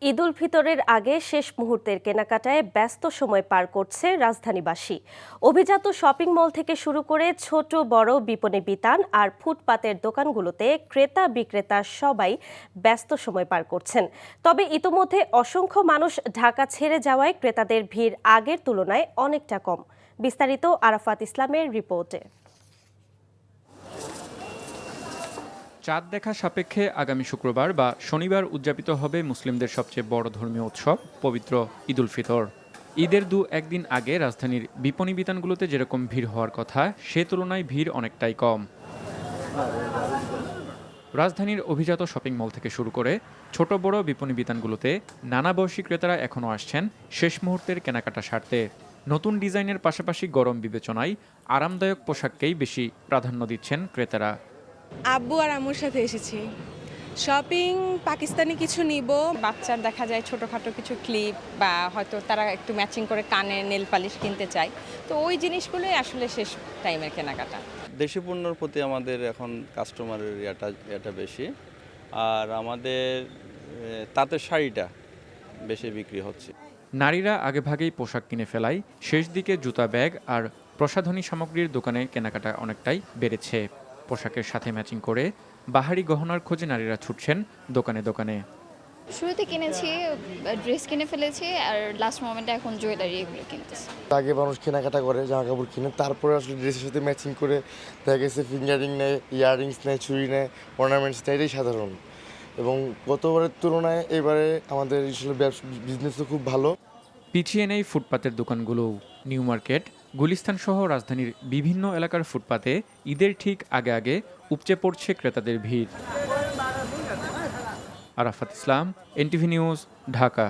ঈদ উল ফিতরের আগে শেষ মুহূর্তের কেনাকাটায় ব্যস্ত সময় পার করছে রাজধানীবাসী। অভিজাত শপিং মল থেকে শুরু করে ছোট বড় বিপণী বিতান আর ফুটপাতের দোকানগুলোতে ক্রেতা বিক্রেতা সবাই ব্যস্ত সময় পার করছেন। তবে ইতোমধ্যে অসংখ্য মানুষ ঢাকা ছেড়ে যাওয়ায় ক্রেতাদের ভিড় আগের তুলনায় অনেকটা কম। বিস্তারিত আরাফাত ইসলামের রিপোর্টে। চাঁদ দেখা সাপেক্ষে আগামী শুক্রবার বা শনিবার উদযাপিত হবে মুসলিমদের সবচেয়ে বড় ধর্মীয় উৎসব পবিত্র ঈদ উল ফিতর। ঈদের একদিন আগে রাজধানীর বিপণী বিতানগুলোতে যেরকম ভিড় হওয়ার কথা সে তুলনায় ভিড় অনেকটাই কম। রাজধানীর অভিজাত শপিং মল থেকে শুরু করে ছোট বড় বিপণী বিতানগুলোতে নানা বয়সী ক্রেতারা এখনও আসছেন শেষ মুহূর্তের কেনাকাটা সারতে। নতুন ডিজাইনের পাশাপাশি গরম বিবেচনায় আরামদায়ক পোশাককেই বেশি প্রাধান্য দিচ্ছেন ক্রেতারা। আব্বু আর আম্মুর সাথে এসেছি। শপিং পাকিস্তানি কিছু নিব। বাচ্চার দেখা যায় ছোটোখাটো কিছু ক্লিপ বা হয়তো তারা একটু ম্যাচিং করে কানে নেল পালিশ কিনতে চায়, তো ওই জিনিসগুলোই আসলে শেষ টাইমের কেনাকাটা। দেশি পণ্যের প্রতি আমাদের এখন কাস্টমারের এটা বেশি, আর আমাদের তাঁতের শাড়িটা বেশি বিক্রি হচ্ছে। নারীরা আগেভাগেই পোশাক কিনে ফেলায় শেষ দিকে জুতা, ব্যাগ আর প্রসাধনী সামগ্রীর দোকানে কেনাকাটা অনেকটাই বেড়েছে। পোশাকের সাথে ম্যাচিং করে বাহারি গহনার খোঁজে নারীরা ছুটছেন দোকানে দোকানে। শুরুতে কিনেছি, ড্রেস কিনে ফেলেছি, আর লাস্ট মোমেন্টে এখন জুয়েলারি এগুলো কিনতেছি। আগে মানুষ কেনাকাটা করে জামা কাপড় কিনে, তারপরে আসলে ড্রেসের সাথে ম্যাচিং করে দেখা গেছে ফিঙ্গারিং নেয়, ইয়াররিংস নেয়, চুড়ি নেয়, অর্নামেন্টস নেয়, এটাই সাধারণ। এবং গতবারের তুলনায় এবারে আমাদের আসলে বিজনেসও খুব ভালো। পিছিয়ে নেই ফুটপাতের দোকানগুলোও। নিউ মার্কেট, গুলিস্তান সহ রাজধানীর বিভিন্ন এলাকার ফুটপাতে ঈদের ঠিক আগে আগে উপচে পড়ছে ক্রেতাদের ভিড়। আরাফাত ইসলাম, এনটিভি নিউজ, ঢাকা।